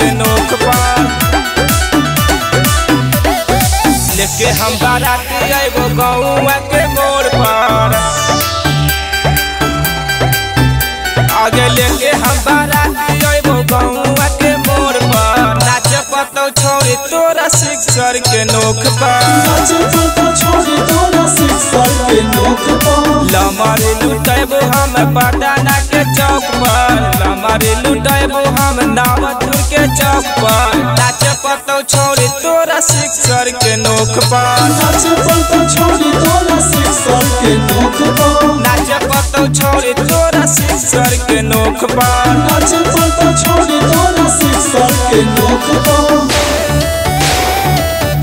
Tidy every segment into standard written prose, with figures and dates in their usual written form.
के नोक पर लेके हम बाराती आइबो गौआ के मोड़ पर। आगे लेके हम बाराती आइबो गौआ के मोड़ पर। नाच पतो छोड़ी तोरा सिक्सर के नोक पर। लमरी लुटाइबो हम पटना के चौक पर। लमरी लुटाइबो हम नावतुर के चौक पर। नाच पतो छोड़ी तोरा सिक्सर के नोक पर। नाच पतो छोड़ी तोरा सिक्सर के नोक पर। नाच पतो छोड़ी तोरा सिक्सर के नोक पर। नाच पतो छोड़ी तोरा सिक्सर के नोक पर।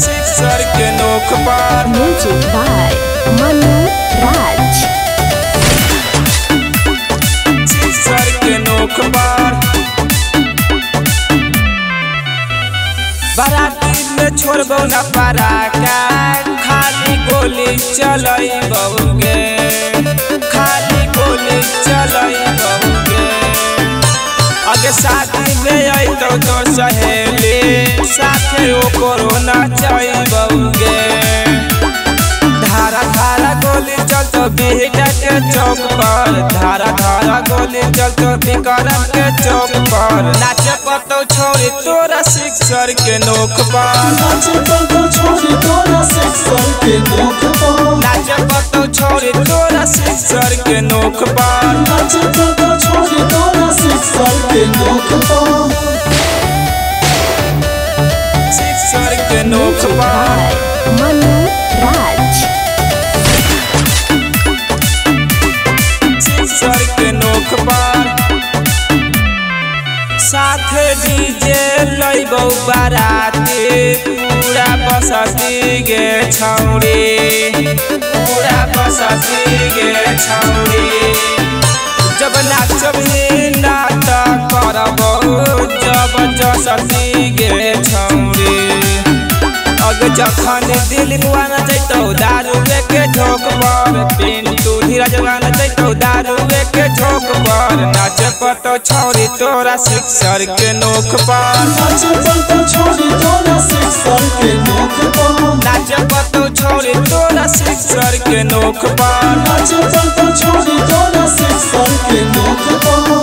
सिक्सर के नोक पर। Music by Manu Raj। Sixer के नोक पर बाराती में छोड़बो न पराका। खाली गोली चलइबोगे। खाली गोली चलइबोगे। आगे शादी में अइतो तोर सहेली साथे ओकरो नचइबोगे। धारा धारा गोली चलतो बिहटा के चौक पर। धारा धारा गोली चलतो विक्रम के चौक पर। नाच पतो छोड़ी तोरा सिक्सर के नोक पर। नाच पतो छोड़ी तोरा सिक्सर के नोक पर। नाच पतो छोड़ी तोरा सिक्सर के नोक पर। नाच पतो छोड़ी तोरा सिक्सर के नोक पर। सिक्सर के नोक पर Manu Raj। सिक्सर के नोक पर साथे डीजे लइबो बाराती। पूरा बसती गे छौड़ी। पूरा बसती गे छौड़ी। जब नाचबी नाट करबो जब जसती गे छौड़ी। अग जखन दिल गुआना जैतो दारू के झोंक पर। पिंटू धीरज गाना जैतो दारू के झोंक पर। नाच पतो छोड़ी तोरा सिक्सर के नोक पर। नाच पतो छोड़ी तोरा सिक्सर के नोक पर। नाच पतो छोड़ी तोरा सिक्सर के नोक पर। नाच पतो छोड़ी तोरा सिक्सर के नोक पर।